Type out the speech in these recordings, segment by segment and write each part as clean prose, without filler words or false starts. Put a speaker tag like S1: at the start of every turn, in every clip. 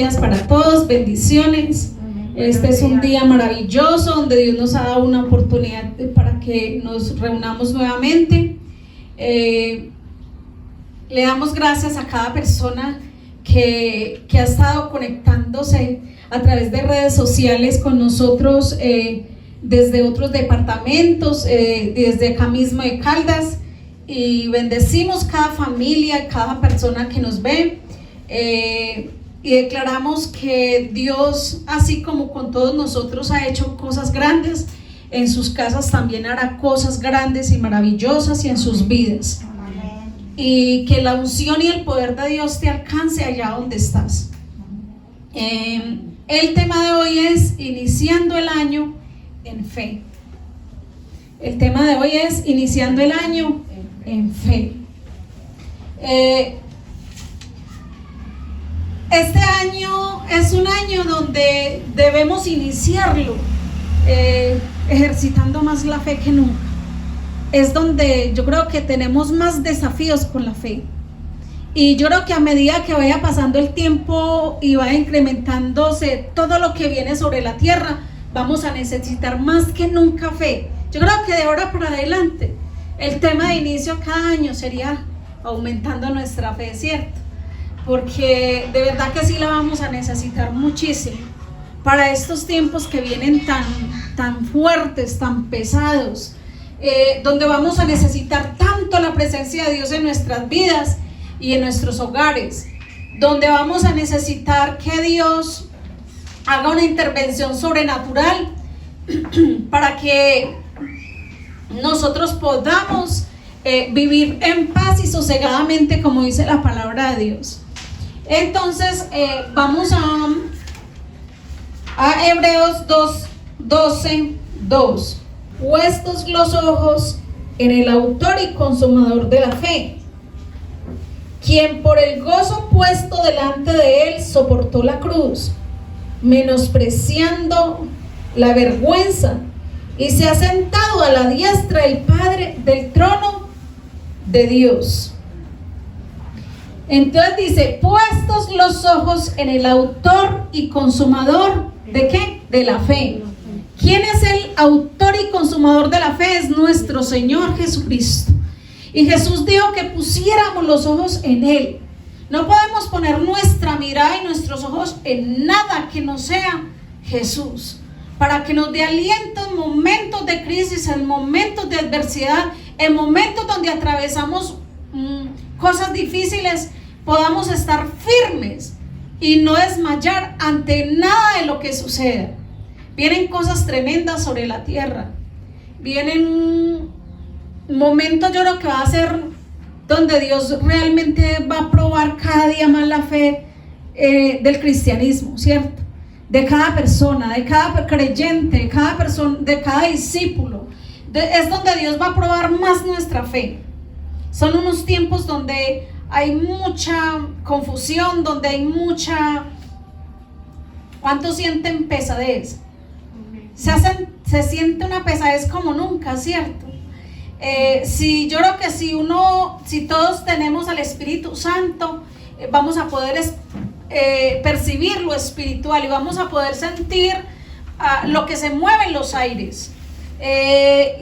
S1: días para todos, bendiciones. Este es un día maravilloso donde Dios nos ha dado una oportunidad para que nos reunamos nuevamente. Le damos gracias a cada persona que ha estado conectándose a través de redes sociales con nosotros desde otros departamentos, desde acá mismo de Caldas, y bendecimos cada familia, cada persona que nos ve, y declaramos que Dios, así como con todos nosotros ha hecho cosas grandes, en sus casas también hará cosas grandes y maravillosas y en sus vidas. Y que la unción y el poder de Dios te alcance allá donde estás. El tema de hoy es iniciando el año en fe. El tema de hoy es iniciando el año en fe. Este año es un año donde debemos iniciarlo ejercitando más la fe que nunca. Es donde yo creo que tenemos más desafíos con la fe. Y yo creo que a medida que vaya pasando el tiempo y vaya incrementándose todo lo que viene sobre la tierra, vamos a necesitar más que nunca fe. Yo creo que de ahora para adelante el tema de inicio cada año sería aumentando nuestra fe, ¿cierto? Porque de verdad que sí la vamos a necesitar muchísimo para estos tiempos que vienen tan fuertes, tan pesados, donde vamos a necesitar tanto la presencia de Dios en nuestras vidas y en nuestros hogares, donde vamos a necesitar que Dios haga una intervención sobrenatural para que nosotros podamos vivir en paz y sosegadamente, como dice la palabra de Dios. Entonces vamos a Hebreos 2:12. Puestos los ojos en el autor y consumador de la fe, quien por el gozo puesto delante de él soportó la cruz, menospreciando la vergüenza, y se ha sentado a la diestra del Padre del trono de Dios. Entonces dice, puestos los ojos en el autor y consumador ¿de qué? De la fe. ¿Quién es el autor y consumador de la fe? Es nuestro Señor Jesucristo. Y Jesús dijo que pusiéramos los ojos en Él. No podemos poner nuestra mirada y nuestros ojos en nada que no sea Jesús, para que nos dé aliento en momentos de crisis, en momentos de adversidad, en momentos donde atravesamos cosas difíciles, podamos estar firmes y no desmayar ante nada de lo que suceda. Vienen cosas tremendas sobre la tierra. Vienen momentos, yo creo que va a ser donde Dios realmente va a probar cada día más la fe del cristianismo, ¿cierto? De cada persona, de cada creyente, de cada persona, de cada discípulo. Es donde Dios va a probar más nuestra fe. Son unos tiempos donde hay mucha confusión, donde hay mucha... ¿Cuántos sienten pesadez? Se siente una pesadez como nunca, ¿cierto? Yo creo que si todos tenemos al Espíritu Santo, vamos a poder percibir lo espiritual y vamos a poder sentir lo que se mueve en los aires.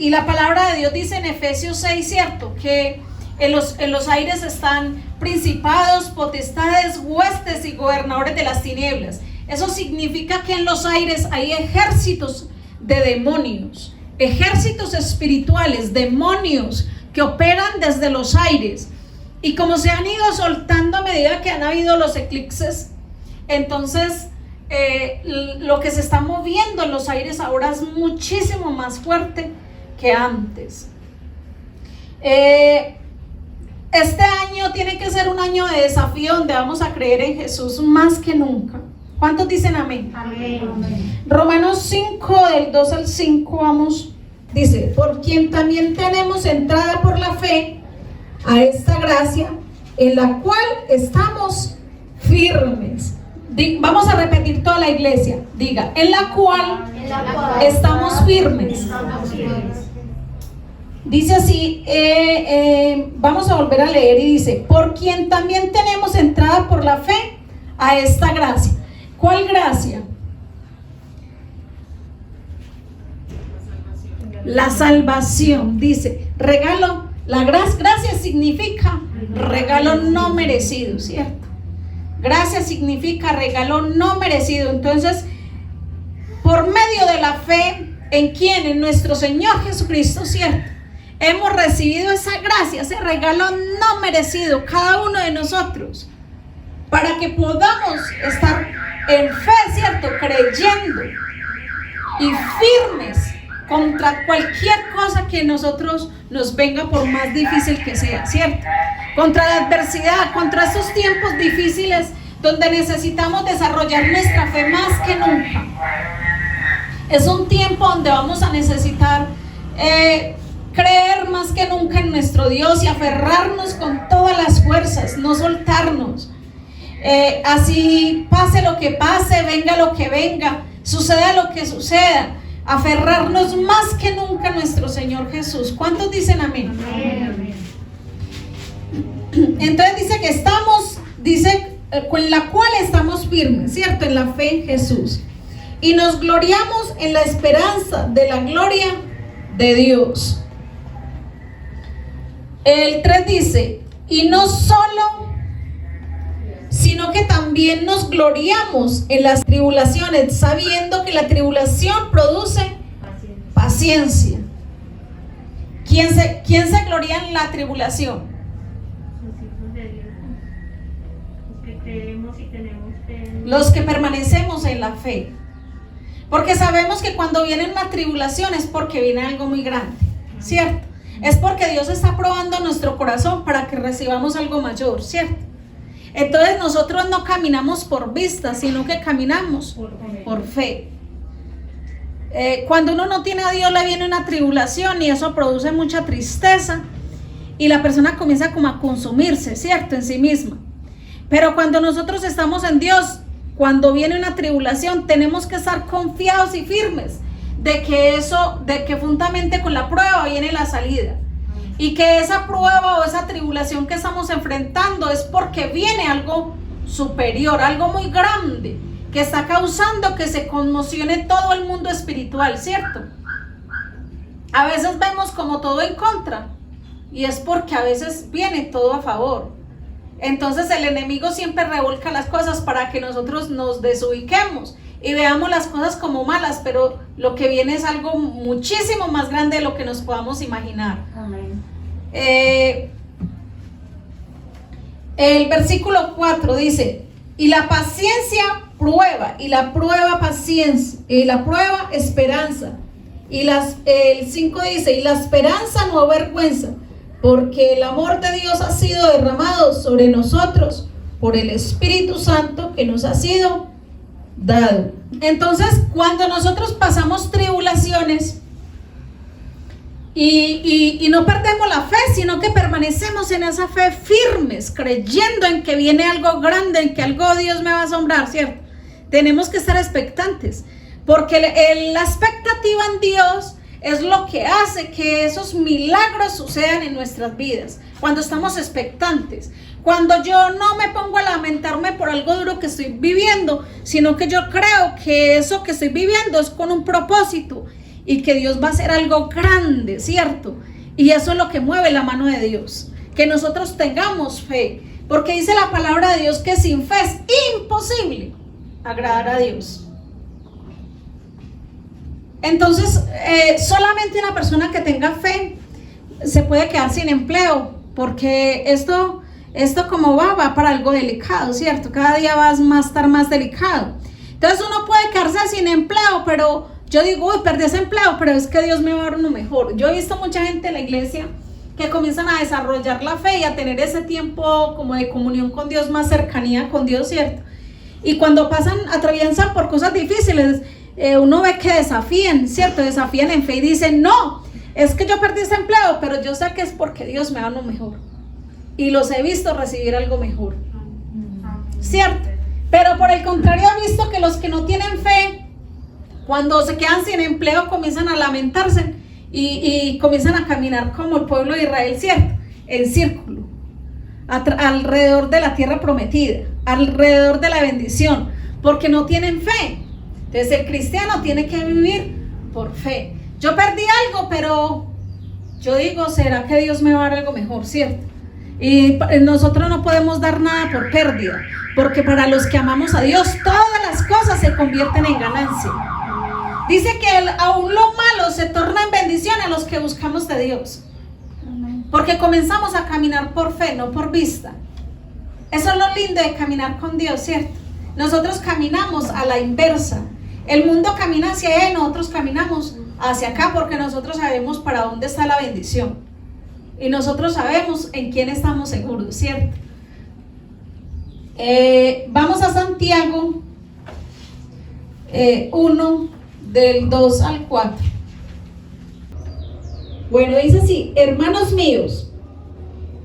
S1: Y la palabra de Dios dice en Efesios 6, ¿cierto? Que en los aires están principados, potestades, huestes y gobernadores de las tinieblas. Eso significa que en los aires hay ejércitos de demonios, ejércitos espirituales, demonios que operan desde los aires. Y como se han ido soltando a medida que han habido los eclipses, entonces lo que se está moviendo en los aires ahora es muchísimo más fuerte que antes. Este año tiene que ser un año de desafío donde vamos a creer en Jesús más que nunca. ¿Cuántos dicen amén? Amén. Romanos 5, del 2 al 5, vamos. Dice, por quien también tenemos entrada por la fe a esta gracia, en la cual estamos firmes. Vamos a repetir toda la iglesia. Diga, en la cual estamos firmes. Dice así, vamos a volver a leer y dice, por quien también tenemos entrada por la fe a esta gracia. ¿Cuál gracia? La salvación, dice, regalo, gracia significa regalo no merecido, ¿cierto? Gracia significa regalo no merecido. Entonces, por medio de la fe en quien, en nuestro Señor Jesucristo, ¿cierto? Hemos recibido esa gracia, ese regalo no merecido, cada uno de nosotros, para que podamos estar en fe, ¿cierto? Creyendo y firmes contra cualquier cosa que nosotros nos venga, por más difícil que sea, ¿cierto? Contra la adversidad, contra estos tiempos difíciles donde necesitamos desarrollar nuestra fe más que nunca. Es un tiempo donde vamos a necesitar creer más que nunca en nuestro Dios y aferrarnos con todas las fuerzas, no soltarnos. Así pase lo que pase, venga lo que venga, suceda lo que suceda, aferrarnos más que nunca a nuestro Señor Jesús. ¿Cuántos dicen amén? Amén. Entonces dice que estamos, con la cual estamos firmes, ¿cierto? En la fe en Jesús. Y nos gloriamos en la esperanza de la gloria de Dios. El 3 dice, y no solo, sino que también nos gloriamos en las tribulaciones, sabiendo que la tribulación produce paciencia. ¿Quién se gloria en la tribulación?
S2: Los hijos de Dios, los que creemos y tenemos fe.
S1: Los que permanecemos en la fe. Porque sabemos que cuando viene una tribulación es porque viene algo muy grande, ¿cierto? Es porque Dios está probando nuestro corazón para que recibamos algo mayor, ¿cierto? Entonces nosotros no caminamos por vista, sino que caminamos por fe. Cuando uno no tiene a Dios, le viene una tribulación y eso produce mucha tristeza y la persona comienza como a consumirse, ¿cierto? En sí misma. Pero cuando nosotros estamos en Dios, cuando viene una tribulación, tenemos que estar confiados y firmes de que juntamente con la prueba viene la salida. Y que esa prueba o esa tribulación que estamos enfrentando es porque viene algo superior, algo muy grande, que está causando que se conmocione todo el mundo espiritual, ¿cierto? A veces vemos como todo en contra, y es porque a veces viene todo a favor. Entonces el enemigo siempre revolca las cosas para que nosotros nos desubiquemos y veamos las cosas como malas, pero lo que viene es algo muchísimo más grande de lo que nos podamos imaginar.
S2: Amén.
S1: El versículo 4 dice, y la paciencia prueba, y la prueba paciencia, y la prueba esperanza. Y el 5 dice, y la esperanza no avergüenza, porque el amor de Dios ha sido derramado sobre nosotros por el Espíritu Santo que nos ha sido dado. Entonces, cuando nosotros pasamos tribulaciones y no perdemos la fe, sino que permanecemos en esa fe firmes, creyendo en que viene algo grande, en que algo Dios me va a asombrar, ¿cierto? Tenemos que estar expectantes, porque la expectativa en Dios es lo que hace que esos milagros sucedan en nuestras vidas. Cuando estamos expectantes, cuando yo no me pongo a lamentarme por algo duro que estoy viviendo, sino que yo creo que eso que estoy viviendo es con un propósito y que Dios va a hacer algo grande, ¿cierto? Y eso es lo que mueve la mano de Dios, que nosotros tengamos fe, porque dice la palabra de Dios que sin fe es imposible agradar a Dios. Entonces, solamente una persona que tenga fe se puede quedar sin empleo, porque esto como va para algo delicado, ¿cierto? Cada día va a estar más delicado. Entonces uno puede quedarse sin empleo, pero yo digo, uy, perdí ese empleo, pero es que Dios me va a dar uno mejor. Yo he visto mucha gente en la iglesia que comienzan a desarrollar la fe y a tener ese tiempo como de comunión con Dios, más cercanía con Dios, ¿cierto? Y cuando atraviesan por cosas difíciles, uno ve que desafían, ¿cierto? Desafían en fe y dicen, no, es que yo perdí ese empleo, pero yo sé que es porque Dios me da lo mejor. Y los he visto recibir algo mejor, ¿cierto? Pero por el contrario he visto que los que no tienen fe, cuando se quedan sin empleo, comienzan a lamentarse y comienzan a caminar como el pueblo de Israel, ¿cierto? En círculo, alrededor de la tierra prometida, alrededor de la bendición, porque no tienen fe. Entonces el cristiano tiene que vivir por fe. Yo perdí algo, pero yo digo, ¿será que Dios me va a dar algo mejor, cierto? Y nosotros no podemos dar nada por pérdida, porque para los que amamos a Dios, todas las cosas se convierten en ganancia. Dice que aún lo malo se torna en bendición a los que buscamos de Dios, porque comenzamos a caminar por fe, no por vista. Eso es lo lindo de caminar con Dios, ¿cierto? Nosotros caminamos a la inversa. El mundo camina hacia allá y nosotros caminamos hacia acá, porque nosotros sabemos para dónde está la bendición. Y nosotros sabemos en quién estamos seguros, ¿cierto? Vamos a Santiago 1, del 2 al 4. Bueno, dice así: hermanos míos,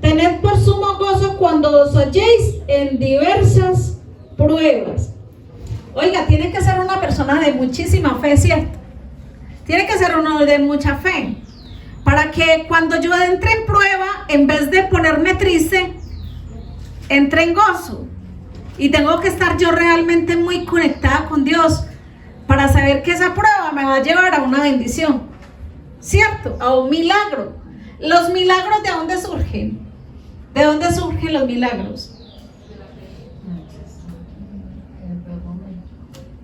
S1: tened por sumo gozo cuando os halléis en diversas pruebas. Oiga, tiene que ser una persona de muchísima fe, ¿cierto? Tiene que ser uno de mucha fe, para que cuando yo entre en prueba, en vez de ponerme triste, entre en gozo. Y tengo que estar yo realmente muy conectada con Dios para saber que esa prueba me va a llevar a una bendición, ¿cierto? A un milagro. ¿Los milagros de dónde surgen? ¿De dónde surgen los milagros?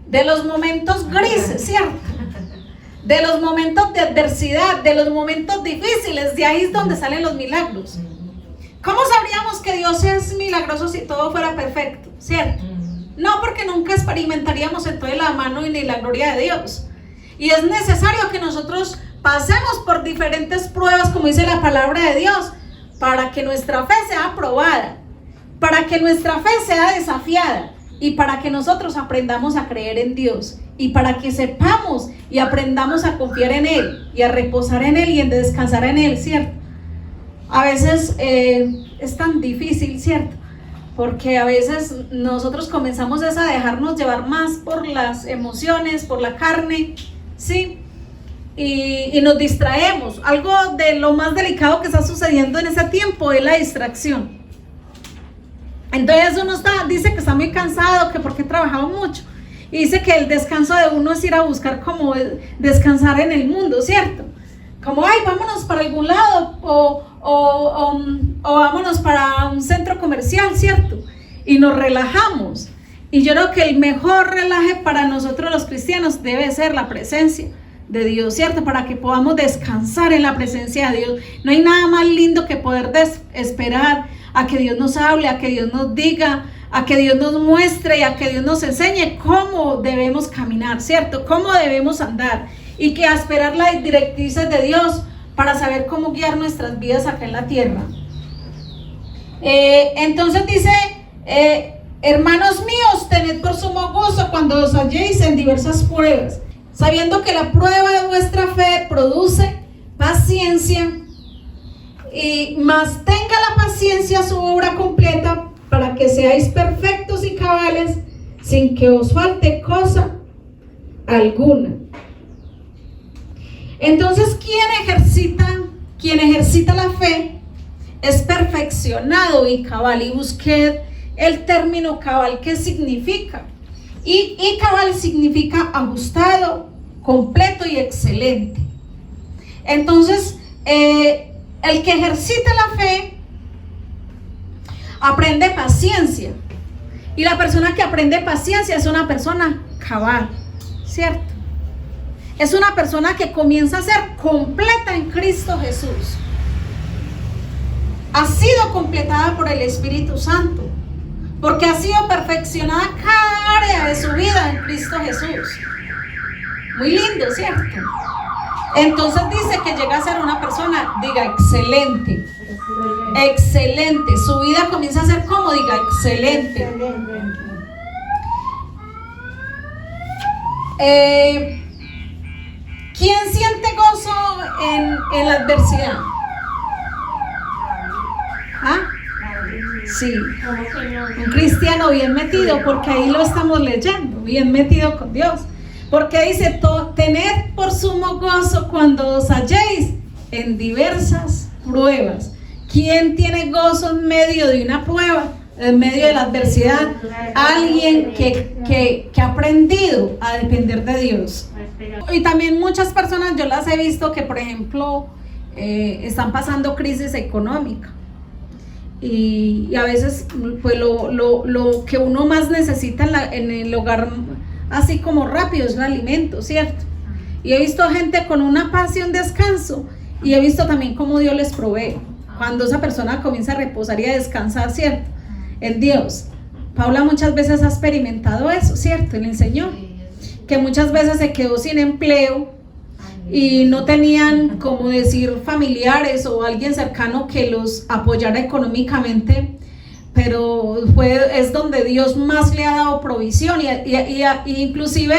S1: De los momentos grises, ¿cierto? De los momentos de adversidad, de los momentos difíciles. De ahí es donde salen los milagros. ¿Cómo sabríamos que Dios es milagroso si todo fuera perfecto, cierto? No, porque nunca experimentaríamos entonces la mano ni la gloria de Dios. Y es necesario que nosotros pasemos por diferentes pruebas, como dice la palabra de Dios, para que nuestra fe sea aprobada, para que nuestra fe sea desafiada, y para que nosotros aprendamos a creer en Dios, y para que sepamos y aprendamos a confiar en Él, y a reposar en Él, y en descansar en Él, ¿cierto? A veces es tan difícil, ¿cierto? Porque a veces nosotros comenzamos a dejarnos llevar más por las emociones, por la carne, ¿sí? Y nos distraemos. Algo de lo más delicado que está sucediendo en ese tiempo es la distracción. Entonces uno dice que está muy cansado, que porque ha trabajado mucho, y dice que el descanso de uno es ir a buscar como descansar en el mundo, ¿cierto? Como, ay, vámonos para algún lado, o vámonos para un centro comercial, ¿cierto? Y nos relajamos. Y yo creo que el mejor relaje para nosotros los cristianos debe ser la presencia de Dios, ¿cierto? Para que podamos descansar en la presencia de Dios. No hay nada más lindo que poder esperar a que Dios nos hable, a que Dios nos diga, a que Dios nos muestre y a que Dios nos enseñe cómo debemos caminar, ¿cierto? Cómo debemos andar, y que a esperar las directrices de Dios para saber cómo guiar nuestras vidas acá en la tierra. Entonces dice, hermanos míos, tened por sumo gozo cuando os halléis en diversas pruebas, sabiendo que la prueba de vuestra fe produce paciencia, y más tenga la paciencia su obra completa, para que seáis perfectos y cabales, sin que os falte cosa alguna. Entonces, quien ejercita la fe es perfeccionado y cabal. Y busqued el término cabal, ¿qué significa? Y cabal significa ajustado, completo y excelente. Entonces, el que ejercita la fe aprende paciencia, y la persona que aprende paciencia es una persona cabal, ¿cierto? Es una persona que comienza a ser completa en Cristo Jesús. Ha sido completada por el Espíritu Santo, porque ha sido perfeccionada cada área de su vida en Cristo Jesús. Muy lindo, ¿cierto? Entonces dice que llega a ser una persona, diga, excelente. Excelente. Su vida comienza a ser como, diga, excelente. ¿Quién siente gozo en la adversidad? ¿Ah? Sí, un cristiano bien metido, porque ahí lo estamos leyendo, bien metido con Dios. Porque dice, tened por sumo gozo cuando os halléis en diversas pruebas. ¿Quién tiene gozo en medio de una prueba? en medio de la adversidad, alguien que ha aprendido a depender de Dios. Y también muchas personas, yo las he visto que, por ejemplo, están pasando crisis económica. Y a veces pues lo que uno más necesita en el hogar, así como rápido, es el alimento, ¿cierto? Y he visto gente con una paz y un descanso, y he visto también cómo Dios les provee cuando esa persona comienza a reposar y a descansar, ¿cierto? En Dios. Paula muchas veces ha experimentado eso, ¿cierto? En el Señor, que muchas veces se quedó sin empleo y no tenían, como decir, familiares o alguien cercano que los apoyara económicamente, pero es donde Dios más le ha dado provisión, y inclusive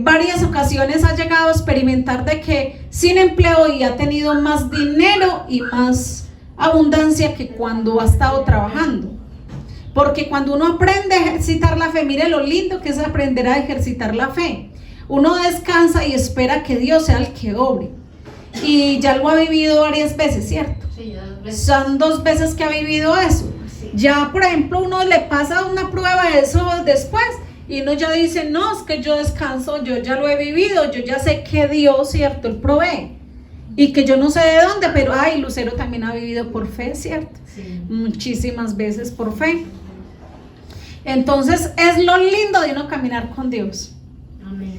S1: varias ocasiones ha llegado a experimentar de que sin empleo y ha tenido más dinero y más abundancia que cuando ha estado trabajando. Porque cuando uno aprende a ejercitar la fe, mire lo lindo que es aprender a ejercitar la fe. Uno descansa y espera que Dios sea el que obre. Y ya lo ha vivido varias veces, ¿cierto?
S3: Sí, 2 veces.
S1: Son 2 veces que ha vivido eso.
S3: Sí.
S1: Ya, por ejemplo, uno le pasa una prueba de eso después y uno ya dice, no, es que yo descanso, yo ya lo he vivido, yo ya sé que Dios, ¿cierto? Él provee. Y que yo no sé de dónde, pero Lucero también ha vivido por fe, ¿cierto?
S3: Sí.
S1: Muchísimas veces por fe. Entonces es lo lindo de uno caminar con Dios.
S3: Amén.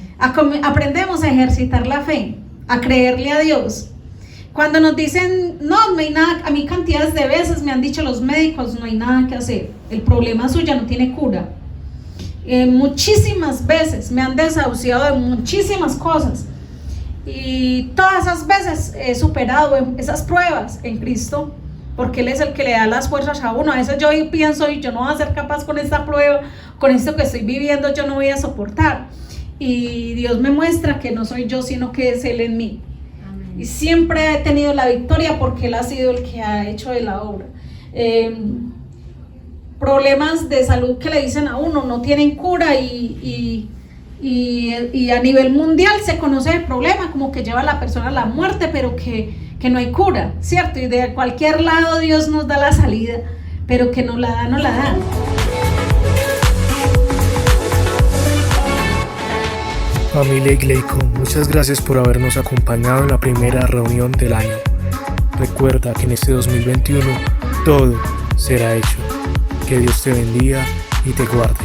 S1: Aprendemos a ejercitar la fe, a creerle a Dios. Cuando nos dicen, no hay nada, a mí cantidades de veces me han dicho los médicos, no hay nada que hacer, el problema suyo no tiene cura. Muchísimas veces me han desahuciado de muchísimas cosas, y todas esas veces he superado esas pruebas en Cristo, porque Él es el que le da las fuerzas a uno. A veces yo pienso, y yo no voy a ser capaz con esta prueba, con esto que estoy viviendo, yo no voy a soportar. Y Dios me muestra que no soy yo, sino que es Él en mí.
S3: Amén.
S1: Y siempre he tenido la victoria porque Él ha sido el que ha hecho de la obra. Problemas de salud que le dicen a uno no tienen cura, y a nivel mundial se conoce el problema como que lleva a la persona a la muerte, pero que no hay cura, ¿cierto? Y de cualquier lado Dios nos da la salida, pero que no la da, no la da.
S4: Familia Igleico, muchas gracias por habernos acompañado en la primera reunión del año. Recuerda que en este 2021 todo será hecho. Que Dios te bendiga y te guarde.